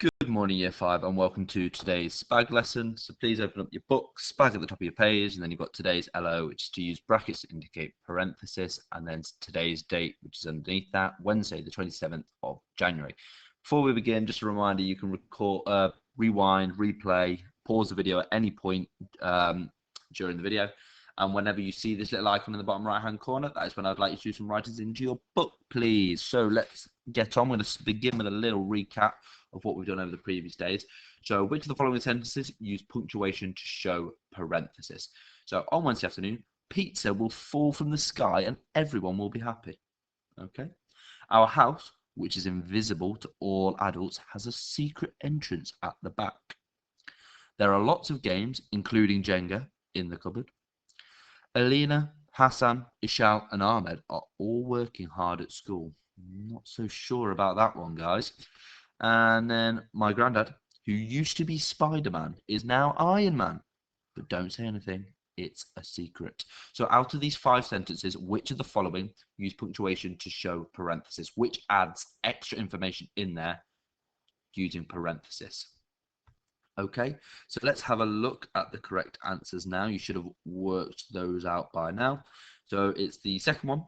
Good morning, Year 5, and welcome to today's SPAG lesson. So please open up your book, SPAG at the top of your page, and then you've got today's LO, which is to use brackets to indicate parenthesis, and then today's date, which is underneath that, Wednesday, the 27th of January. Before we begin, just a reminder, you can rewind, replay, pause the video at any point during the video. And whenever you see this little icon in the bottom right-hand corner, that is when I'd like you to do some writings into your book, please. So let's get on. We're going to begin with a little recap of what we've done over the previous days. So which of the following sentences use punctuation to show parenthesis? So on Wednesday afternoon, pizza will fall from the sky and everyone will be happy. Okay. Our house, which is invisible to all adults, has a secret entrance at the back. There are lots of games, including Jenga, in the cupboard. Alina, Hassan, Ishal, and Ahmed are all working hard at school. Not so sure about that one, guys. And then my granddad, who used to be Spider-Man, is now Iron Man. But don't say anything. It's a secret. So out of these 5 sentences, which of the following use punctuation to show parenthesis? Which adds extra information in there using parenthesis? Okay, so let's have a look at the correct answers now. You should have worked those out by now. So it's the second one,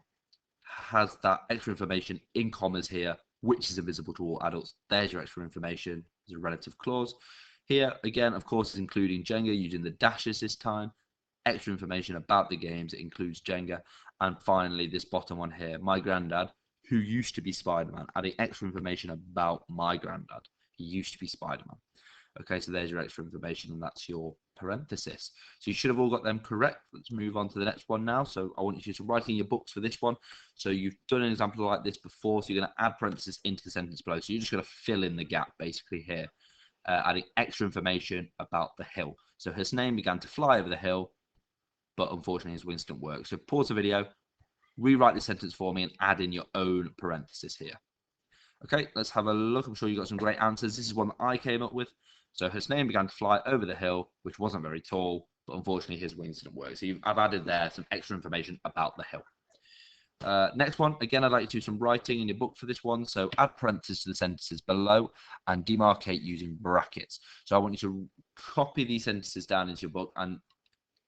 has that extra information in commas here, which is invisible to all adults. There's your extra information. There's a relative clause. Here, again, of course, is including Jenga, using the dashes this time. Extra information about the games, it includes Jenga. And finally, this bottom one here, my granddad, who used to be Spider-Man, adding extra information about my granddad. He used to be Spider-Man. Okay, so there's your extra information, and that's your parenthesis. So you should have all got them correct. Let's move on to the next one now. So I want you to write in your books for this one. So you've done an example like this before, so you're going to add parenthesis into the sentence below. So you're just going to fill in the gap, basically, here, adding extra information about the hill. So his name began to fly over the hill, but unfortunately his wings didn't work. So pause the video, rewrite the sentence for me, and add in your own parenthesis here. Okay, let's have a look. I'm sure you got some great answers. This is one that I came up with. So his name began to fly over the hill, which wasn't very tall, but unfortunately his wings didn't work. So I've added there some extra information about the hill. Next one, again, I'd like you to do some writing in your book for this one. So add parentheses to the sentences below and demarcate using brackets. So I want you to copy these sentences down into your book and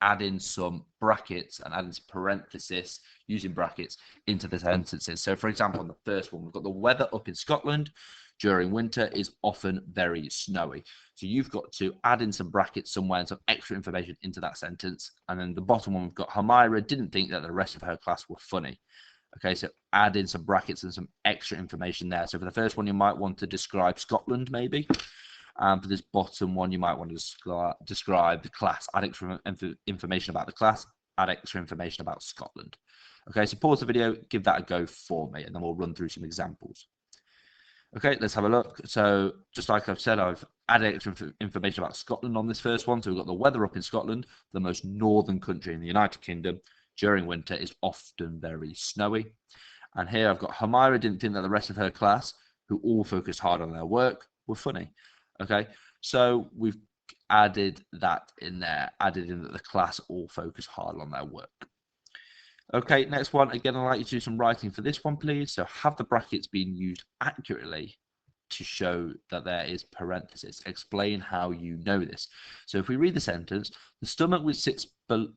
add in some brackets and add in some parenthesis using brackets into the sentences. So for example, on the first one, we've got the weather up in Scotland during winter is often very snowy. So you've got to add in some brackets somewhere and some extra information into that sentence. And then the bottom one, we've got Hamira didn't think that the rest of her class were funny. Okay, so add in some brackets and some extra information there. So for the first one, you might want to describe Scotland, maybe. For this bottom one, you might want to describe the class, add extra information about the class, add extra information about Scotland. Okay, so pause the video, give that a go for me, and then we'll run through some examples. Okay, let's have a look. So just like I've said, I've added extra information about Scotland on this first one. So we've got the weather up in Scotland, the most northern country in the United Kingdom, during winter is often very snowy. And here I've got Hamira didn't think that the rest of her class, who all focused hard on their work, were funny. Okay, so we've added that in there, added in that the class all focus hard on their work. Okay, next one. Again, I'd like you to do some writing for this one, please. So have the brackets been used accurately to show that there is parenthesis? Explain how you know this. So if we read the sentence, the stomach which sits below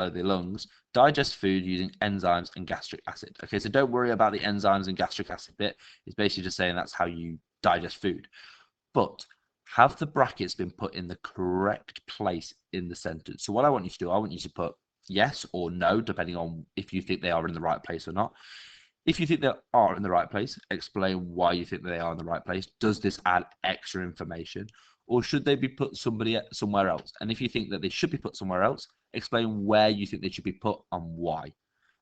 the lungs digests food using enzymes and gastric acid. Okay, so don't worry about the enzymes and gastric acid bit. It's basically just saying that's how you digest food. But have the brackets been put in the correct place in the sentence? So what I want you to do, I want you to put yes or no, depending on if you think they are in the right place or not. If you think they are in the right place, explain why you think they are in the right place. Does this add extra information, or should they be put somewhere else? And if you think that they should be put somewhere else, explain where you think they should be put and why.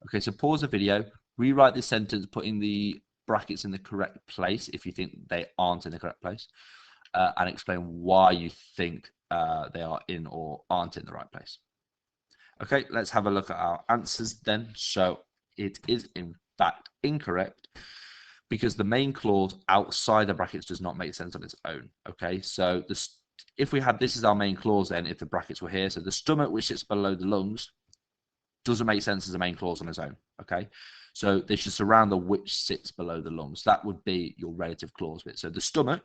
Okay, so pause the video, rewrite this sentence, putting the brackets in the correct place if you think they aren't in the correct place, and explain why you think they are in or aren't in the right place. Okay, let's have a look at our answers then. So it is in fact incorrect because the main clause outside the brackets does not make sense on its own. Okay, so if we had this as our main clause, then if the brackets were here, so the stomach which sits below the lungs doesn't make sense as a main clause on its own. Okay, So they should surround the which sits below the lungs. That would be your relative clause bit. So the stomach,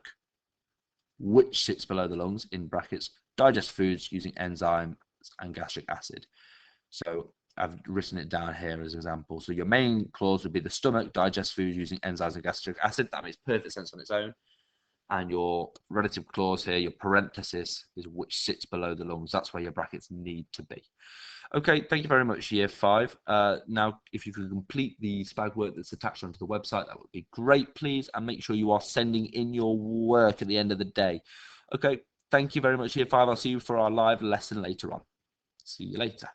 which sits below the lungs, in brackets, digest foods using enzymes and gastric acid. So I've written it down here as an example. So your main clause would be the stomach digests foods using enzymes and gastric acid. That makes perfect sense on its own. And your relative clause here, your parenthesis, is which sits below the lungs. That's where your brackets need to be. Okay, thank you very much, Year 5. Now, if you could complete the SPAG work that's attached onto the website, that would be great, please. And make sure you are sending in your work at the end of the day. Okay, thank you very much, Year 5. I'll see you for our live lesson later on. See you later.